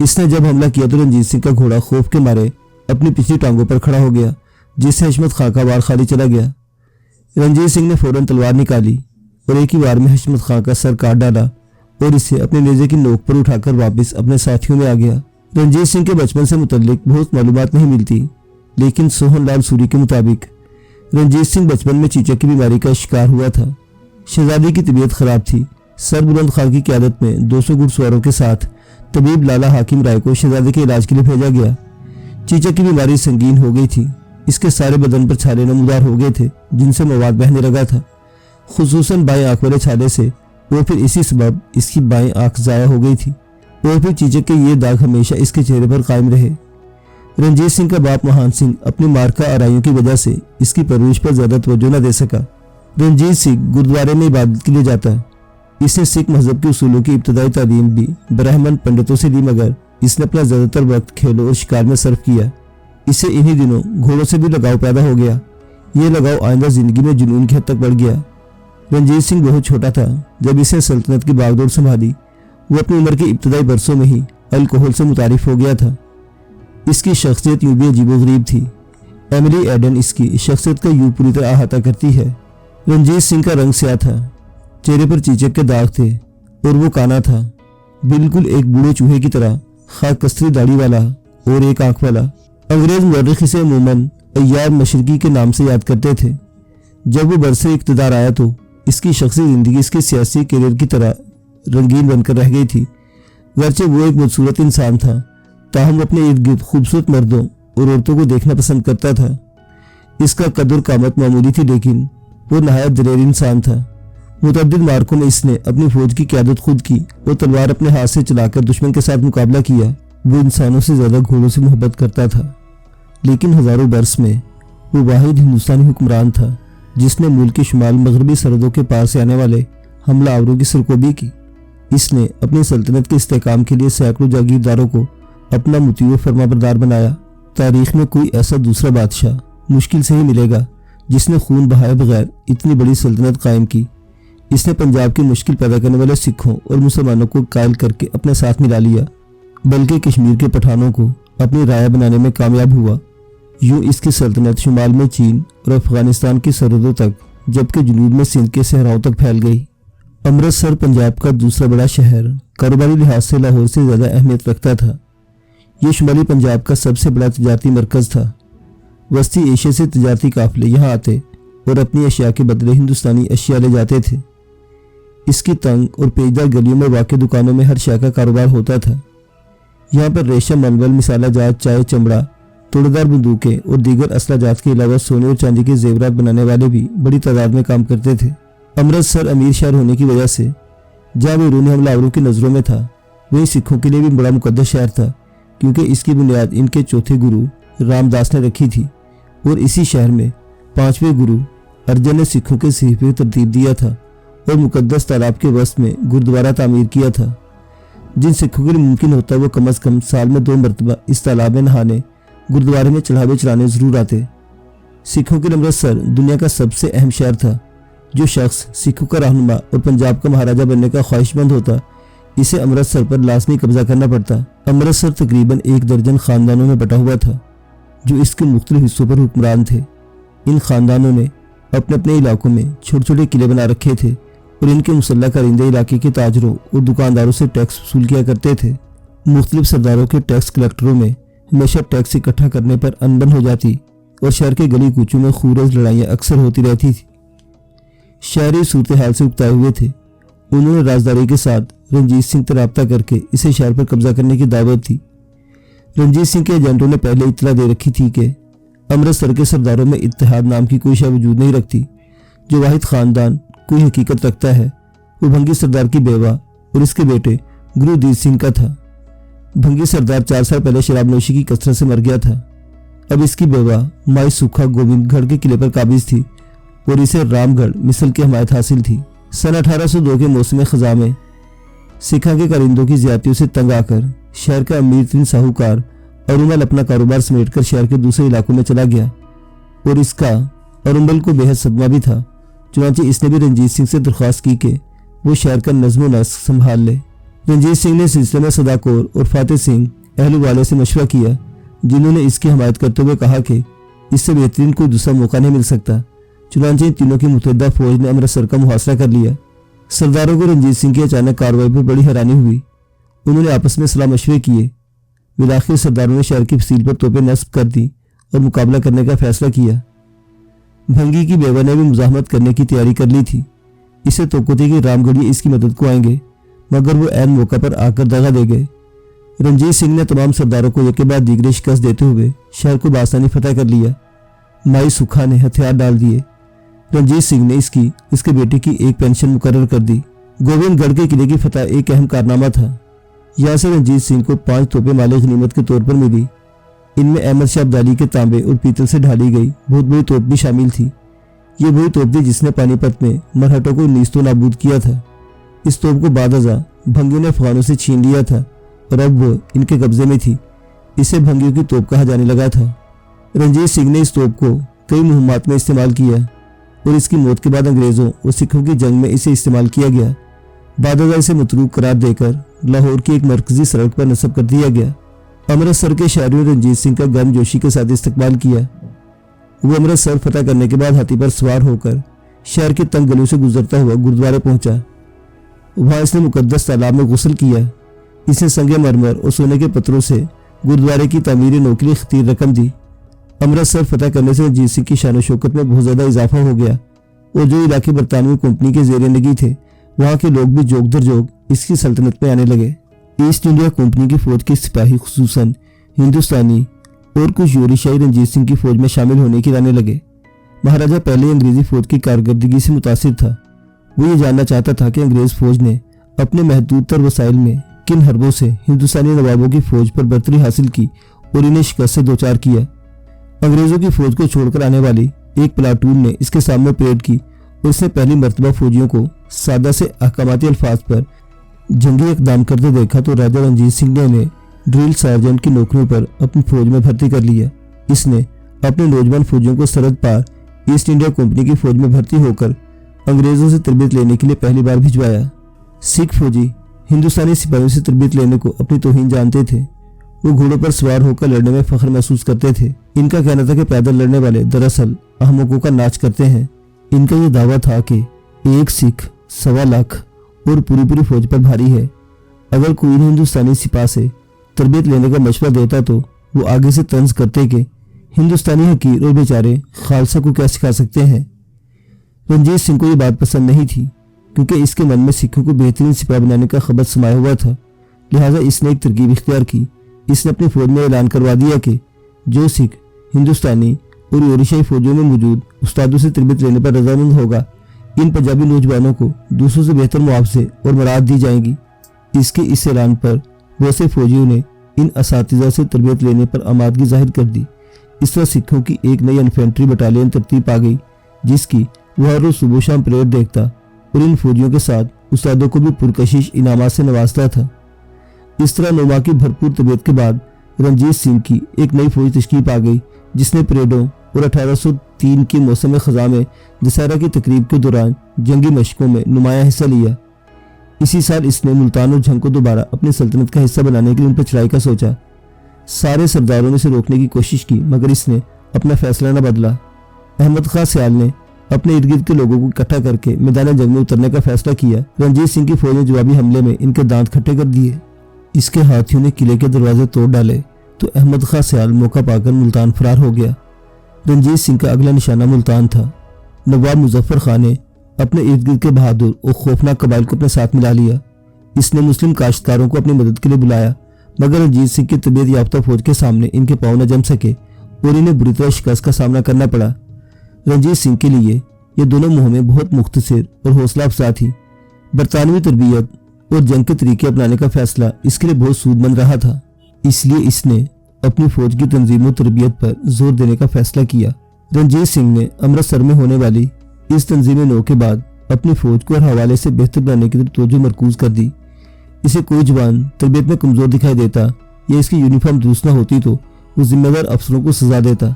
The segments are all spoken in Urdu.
اس نے جب حملہ کیا تو رنجیت سنگھ کا گھوڑا خوف کے مارے اپنی پچھلی ٹانگوں پر کھڑا ہو گیا، جس سے حشمت خاں کا وار خالی چلا گیا۔ رنجیت سنگھ نے فوراً تلوار نکالی اور ایک ہی وار میں حشمت خاں کا سر کاٹ ڈالا اور اسے اپنے نیزے کی نوک پر اٹھا کر واپس اپنے ساتھیوں میں آ گیا۔ رنجیت سنگھ کے بچپن سے متعلق بہت معلومات نہیں ملتی، لیکن سوہن لال سوری کے مطابق رنجیت سنگھ بچپن میں چیچک کی بیماری کا شکار ہوا تھا۔ شہزادی کی طبیعت خراب تھی۔ سر بلند خان کی قیادت میں 200 گھڑ سواروں کے ساتھ طبیب لالا حاکم رائے کو شہزادے کے علاج کے لیے بھیجا گیا۔ چیچک کی بیماری سنگین ہو گئی تھی، اس کے سارے بدن پر چھالے نمودار ہو گئے تھے جن سے مواد بہنے لگا تھا، خصوصاً بائیں آنکھ والے چھالے سے، اور پھر اسی سبب اس کی بائیں آنکھ ضائع ہو گئی تھی، اور پھر چیچک کے یہ داغ ہمیشہ اس کے چہرے پر قائم رہے۔ رنجیت سنگھ کا باپ مہان سنگھ اپنی مارکا آرائیوں کی وجہ سے اس کی پرورش پر زیادہ توجہ نہ دے سکا۔ رنجیت سنگھ گردوارے میں عبادت کے لیے جاتا ہے۔ اس نے سکھ مذہب کے اصولوں کی ابتدائی تعلیم بھی برہمن پنڈتوں سے لی، مگر اس نے اپنا زیادہ تر وقت کھیلوں اور شکار میں صرف کیا۔ اسے انہی دنوں گھوڑوں سے بھی لگاؤ پیدا ہو گیا۔ یہ لگاؤ آئندہ زندگی میں جنون کی حد تک بڑھ گیا۔ رنجیت سنگھ بہت چھوٹا تھا جب اسے سلطنت کی باغ دوڑ سنبھالی۔ وہ اپنی عمر کے ابتدائی برسوں میں ہی الکحل سے متعارف ہو گیا تھا۔ اس کی شخصیت یوں بھی عجیب و غریب تھی۔ ایملی ایڈن اس کی شخصیت کا یوں پوری طرح احاطہ کرتی ہے۔ رنجیت سنگھ کا رنگ سیاہ تھا، چہرے پر چیچک کے داغ تھے اور وہ کانا تھا، بالکل ایک بوڑھے چوہے کی طرح، خاک کستری داڑھی والا اور ایک آنکھ والا۔ انگریز مورخ اسے عموماً ایار مشرقی کے نام سے یاد کرتے تھے۔ جب وہ برسر اقتدار آیا تو اس کی شخصی زندگی اس کے سیاسی کیریئر کی طرح رنگین بن کر رہ گئی تھی۔ گرچہ وہ ایک بدصورت انسان تھا، تاہم اپنے ارد گرد خوبصورت مردوں اور عورتوں کو دیکھنا پسند کرتا تھا۔ اس کا قد اور قامت معمولی تھی، لیکن وہ نہایت دلیر انسان تھا۔ متعدد مارکوں میں اس نے اپنی فوج کی قیادت خود کی اور تلوار اپنے ہاتھ سے چلا کر دشمن کے ساتھ مقابلہ کیا۔ وہ انسانوں سے زیادہ گھوڑوں سے محبت کرتا تھا، لیکن ہزاروں برس میں وہ واحد ہندوستانی حکمران تھا جس نے ملک کے شمال مغربی سرحدوں کے پار سے آنے والے حملہ آوروں کی سرکوبی کی۔ اس نے اپنی سلطنت کے استحکام کے لیے سینکڑوں جاگیرداروں کو اپنا مطیع و فرما بردار بنایا۔ تاریخ میں کوئی ایسا دوسرا بادشاہ مشکل سے ہی ملے گا جس نے خون بہائے بغیر اتنی بڑی سلطنت قائم کی۔ اس نے پنجاب کی مشکل پیدا کرنے والے سکھوں اور مسلمانوں کو قائل کر کے اپنے ساتھ ملا لیا، بلکہ کشمیر کے پٹھانوں کو اپنی رعایا بنانے میں کامیاب ہوا۔ یوں اس کی سلطنت شمال میں چین اور افغانستان کی سرحدوں تک، جبکہ جنوب میں سندھ کے صحراؤں تک پھیل گئی۔ امرتسر پنجاب کا دوسرا بڑا شہر کاروباری لحاظ سے لاہور سے زیادہ اہمیت رکھتا تھا۔ یہ شمالی پنجاب کا سب سے بڑا تجارتی مرکز تھا۔ وسطی ایشیا سے تجارتی قافلے یہاں آتے اور اپنی اشیاء کے بدلے ہندوستانی اشیاء لے جاتے تھے۔ اس کی تنگ اور پیچیدہ گلیوں میں واقع دکانوں میں ہر شے کا کاروبار ہوتا تھا۔ یہاں پر ریشم، ملبل، مسالہ جات، چائے، چمڑا، توڑدار بندوقیں اور دیگر اسلحہ جات کے علاوہ سونے اور چاندی کے زیورات بنانے والے بھی بڑی تعداد میں کام کرتے تھے۔ امرتسر امیر شہر ہونے کی وجہ سے جہاں بیرونی حملہ آوروں کی نظروں میں تھا، وہیں سکھوں کے لیے بھی بڑا مقدس شہر تھا، کیونکہ اس کی بنیاد ان کے چوتھے گرو رام داس نے رکھی تھی، اور اسی شہر میں 5ویں گرو ارجن نے سکھوں کے صحیفے ترتیب دیا تھا اور مقدس تالاب کے وسط میں گردوارہ تعمیر کیا تھا۔ جن سکھوں کے لیے ممکن ہوتا وہ کم از کم سال میں 2 مرتبہ اس تالاب میں نہانے، گردوارے میں چڑھاوے چڑھانے ضرور آتے۔ سکھوں کے لیے امرتسر دنیا کا سب سے اہم شہر تھا۔ جو شخص سکھوں کا رہنما اور پنجاب کا مہاراجہ بننے کا خواہش مند ہوتا، اسے امرتسر پر لازمی قبضہ کرنا پڑتا۔ امرتسر تقریباً 1 درجن خاندانوں میں بٹا ہوا تھا جو اس کے مختلف حصوں پر حکمران تھے۔ ان خاندانوں نے اپنے اپنے علاقوں میں چھوٹے چھوٹے قلعے بنا رکھے تھے اور ان کے مسلح کارندے علاقے کے تاجروں اور دکانداروں سے ٹیکس وصول کیا کرتے تھے۔ مختلف سرداروں کے ٹیکس کلیکٹروں میں ہمیشہ ٹیکس اکٹھا کرنے پر انبن ہو جاتی اور شہر کے گلی کوچوں میں خورز لڑائیاں اکثر ہوتی رہتی تھی۔ شہری صورتحال سے اکتائے ہوئے تھے۔ انہوں نے رازداری کے ساتھ رنجیت سنگھ سے رابطہ کر کے اسے شہر پر قبضہ کرنے کی دعوت دی۔ رنجیت سنگھ کے ایجنٹوں نے پہلے اطلاع دے رکھی تھی کہ امرتسر کے سرداروں میں اتحاد نام کی کوئی شے وجود نہیں رکھتی۔ جو واحد خاندان کوئی حقیقت رکھتا ہے وہ بھنگی سردار کی بیوہ اور اس کے بیٹے گرو دیت سنگھ کا تھا۔ بھنگی سردار 4 سال پہلے شراب نوشی کی کثرت سے مر گیا تھا۔ اب اس کی بیوہ مائی سکھا گوبند گڑھ کے قلعے پر قابض تھی اور اسے رام گڑھ مثل کی حمایت حاصل تھی۔ سن 1802 کے موسم خزاں میں سکھاں کے کارندوں کی زیادتیوں سے تنگ آ کر شہر کا امیر ترین ساہوکار ارونل اپنا کاروبار سمیٹ کر شہر کے دوسرے علاقوں میں چلا گیا، اور اس کا ارونل کو بے حد صدمہ بھی تھا۔ چنانچہ اس نے بھی رنجیت سنگھ سے درخواست کی کہ وہ شہر کا نظم و نسق سنبھال لے۔ رنجیت سنگھ نے سلسلے میں سدا کور اور فاتح سنگھ اہل والے سے مشورہ کیا، جنہوں نے اس کی حمایت کرتے ہوئے کہا کہ اس سے بہترین کوئی دوسرا موقع نہیں مل سکتا۔ چنانچہ ان تینوں کی متحدہ فوج نے امرتسر کا محاصرہ کر لیا۔ سرداروں کو رنجیت سنگھ کی اچانک کارروائی پر بڑی حیرانی ہوئی۔ انہوں نے آپس میں صلاح مشورے کیے۔ بالآخر سرداروں نے شہر کی فصیل پر توپیں نصب کر دی اور مقابلہ کرنے کا فیصلہ کیا۔ بھنگی کی بیوہ نے بھی مزاحمت کرنے کی تیاری کر لی تھی۔ اسے توقع تھی کہ رام گڑھیا اس کی مدد کو آئیں گے، مگر وہ عین موقع پر آ کر دغا دے گئے۔ رنجیت سنگھ نے تمام سرداروں کو یکے بعد دیگرے شکست دیتے ہوئے شہر کو بآسانی فتح کر لیا۔ مائی سکھا نے ہتھیار ڈال دیے۔ رنجیت سنگھ نے اس کے بیٹے کی ایک پینشن مقرر کر دی۔ گوبند گڑھ کے قلعے کی فتح ایک اہم کارنامہ تھا۔ یہاں سے رنجیت سنگھ کو 5 توپیں مال غنیمت کے طور پر ملی۔ ان میں احمد شاہ ابدالی کے تانبے اور پیتل سے ڈھالی گئی بہت بڑی توپ بھی شامل تھی۔ یہ وہی توپ تھی جس نے پانی پت میں مرہٹوں کو نیست و نابود کیا تھا۔ اس توپ کو بعد ازاں بھنگیوں نے افغانوں سے چھین لیا تھا اور اب وہ ان کے قبضے میں تھی۔ اسے بھنگیوں کی توپ کہا جانے لگا تھا۔ رنجیت سنگھ نے اس توپ کو کئی مہمات میں استعمال کیا اور اس کی موت کے بعد انگریزوں اور سکھوں کی جنگ میں اسے استعمال کیا گیا۔ بعد ازاں اسے متروک قرار دے کر لاہور کی ایک مرکزی سڑک پر نصب کر دیا گیا۔ امرتسر کے شہریوں نے رنجیت سنگھ کا گرم جوشی کے ساتھ استقبال کیا۔ وہ امرتسر فتح کرنے کے بعد ہاتھی پر سوار ہو کر شہر کے تنگ گلیوں سے گزرتا ہوا گردوارے پہنچا۔ وہاں اس نے مقدس تالاب میں غسل کیا۔ اس نے سنگ مرمر اور سونے کے پتھروں سے گردوارے کی تعمیر نو کے لیے خطیر رقم دی۔ امرتسر فتح کرنے سے رنجیت سنگھ کی شان و شوکت میں بہت زیادہ اضافہ ہو گیا اور جو علاقے برطانوی کمپنی کے زیر نگی تھے وہاں کے لوگ بھی جوگ در جوگ اس کی سلطنت میں آنے لگے۔ ایسٹ انڈیا کمپنی کی فوج کے سپاہی خصوصاً ہندوستانی اور کچھ یوریشائی رنجیت سنگھ کی فوج میں شامل ہونے کی لانے لگے۔ مہاراجہ پہلے انگریزی فوج کی کارکردگی سے متاثر تھا۔ وہ یہ جاننا چاہتا تھا کہ انگریز فوج نے اپنے محدود تر وسائل میں کن حربوں سے ہندوستانی نوابوں کی فوج پر برتری حاصل کی اور انہیں شکست سے دوچار کیا۔ انگریزوں کی فوج کو چھوڑ کر آنے والی ایک پلاٹون نے اس کے سامنے پریڈ کی اور اس نے پہلی مرتبہ فوجیوں کو سادہ سے احکاماتی الفاظ پر جنگی اقدام کرتے دیکھا تو راجہ رنجیت سنگھ نے انہیں ڈرل سارجنٹ کی نوکریوں پر اپنی فوج میں بھرتی کر لیا۔ اس نے اپنے نوجوان فوجیوں کو سرحد پار ایسٹ انڈیا کمپنی کی فوج میں بھرتی ہو کر انگریزوں سے تربیت لینے کے لیے پہلی بار بھجوایا۔ سکھ فوجی ہندوستانی سپاہیوں سے تربیت لینے کو اپنی توہین جانتے تھے۔ وہ گھوڑوں پر سوار ہو کر لڑنے میں فخر محسوس کرتے تھے۔ ان کا کہنا تھا کہ پیدل لڑنے والے دراصل احمقوں کا ناچ کرتے ہیں۔ ان کا یہ دعویٰ تھا کہ ایک سکھ 1.25 لاکھ اور پوری فوج پر بھاری ہے۔ اگر کوئی ہندوستانی سپاہ سے تربیت لینے کا مشورہ دیتا تو وہ آگے سے طنز کرتے کہ ہندوستانی حقیر اور بیچارے خالصہ کو کیا سکھا سکتے ہیں۔ رنجیت سنگھ کو یہ بات پسند نہیں تھی کیونکہ اس کے من میں سکھوں کو بہترین سپاہ بنانے کا خبر سمایا ہوا تھا۔ لہٰذا اس نے ایک ترکیب اختیار کی۔ اس نے اپنی فوج میں اعلان کروا دیا کہ جو سکھ ہندوستانی اور یوریشائی فوجوں میں موجود استادوں سے تربیت لینے پر رضامند ہوگا، ان پنجابی نوجوانوں کو دوسروں سے بہتر معاوضے اور مراعات دی جائیں گی۔ اس کے اس اعلان پر بہت سے فوجیوں نے ان اساتذہ سے تربیت لینے پر آمادگی ظاہر کر دی۔ اس طرح سکھوں کی ایک نئی انفینٹری بٹالین ترتیب پا گئی جس کی وہ ہر روز صبح شام پریڈ دیکھتا اور ان فوجیوں کے ساتھ استادوں کو بھی پرکشش انعامات سے نوازتا تھا۔ اس طرح 9 ماہ کی بھرپور تربیت کے بعد رنجیت سنگھ کی ایک نئی فوج تشکیل پا گئی جس نے پریڈوں اور 1803 کے موسم خزاں میں دسہرہ کی تقریب کے دوران جنگی مشقوں میں نمایاں حصہ لیا۔ اسی سال اس نے ملتان اور جھنگ کو دوبارہ اپنی سلطنت کا حصہ بنانے کے لیے ان پر چڑھائی کا سوچا۔ سارے سرداروں نے اسے روکنے کی کوشش کی مگر اس نے اپنا فیصلہ نہ بدلا۔ احمد خان سیال نے اپنے ارد گرد کے لوگوں کو اکٹھا کر کے میدان جنگ میں اترنے کا فیصلہ کیا۔ رنجیت سنگھ کی فوج نے جوابی حملے میں ان کے دانت کھٹے کر دیے۔ اس کے ہاتھیوں نے قلعے کے دروازے توڑ ڈالے تو احمد خان سیال موقع پا کر ملتان فرار ہو گیا۔ رنجیت سنگھ کا اگلا نشانہ ملتان تھا۔ نواب مظفر خان نے اپنے ارد گرد کے بہادر اور خوفناک قبائل کو اپنے ساتھ ملا لیا۔ اس نے مسلم کاشتکاروں کو اپنی مدد کے لیے بلایا مگر رنجیت سنگھ کی تربیت یافتہ فوج کے سامنے ان کے پاؤں نہ جم سکے اور انہیں بری طرح شکست کا سامنا کرنا پڑا۔ رنجیت سنگھ کے لیے یہ دونوں مہمیں بہت مختصر اور حوصلہ افزا تھی۔ برطانوی تربیت اور جنگ کے طریقے اپنانے کا فیصلہ اس کے لیے بہت سود مند رہا تھا، اس لیے اس نے اپنی فوج کی تنظیم و تربیت پر زور دینے کا فیصلہ کیا۔ رنجیت سنگھ نے امرتسر میں ہونے والی اس تنظیم نو کے بعد اپنی فوج کو ہر حوالے سے بہتر بنانے کی طرف توجہ مرکوز کر دی۔ اسے کوئی جوان تربیت میں کمزور دکھائی دیتا یا اس کی یونیفارم درست نہ ہوتی تو وہ ذمہ دار افسروں کو سزا دیتا۔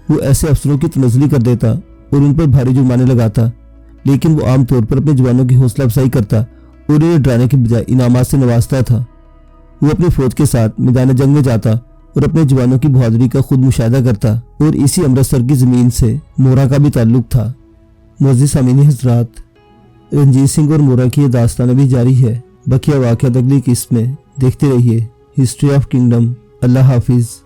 وہ ایسے افسروں کی تنزلی کر دیتا اور ان پر بھاری جرمانے لگاتا، لیکن وہ عام طور پر اپنے جوانوں کی حوصلہ افزائی کرتا اور انہیں ڈرانے کے بجائے انعامات سے نوازتا تھا۔ وہ اپنی فوج کے ساتھ میدان جنگ میں جاتا اور اپنے جوانوں کی بہادری کا خود مشاہدہ کرتا، اور اسی امرتسر کی زمین سے مورا کا بھی تعلق تھا۔ معزز سامعین حضرات، رنجیت سنگھ اور مورا کی یہ داستان ابھی جاری ہے۔ بقیہ واقعات اگلی قسط میں دیکھتے رہیے۔ History of kingdom. اللہ حافظ۔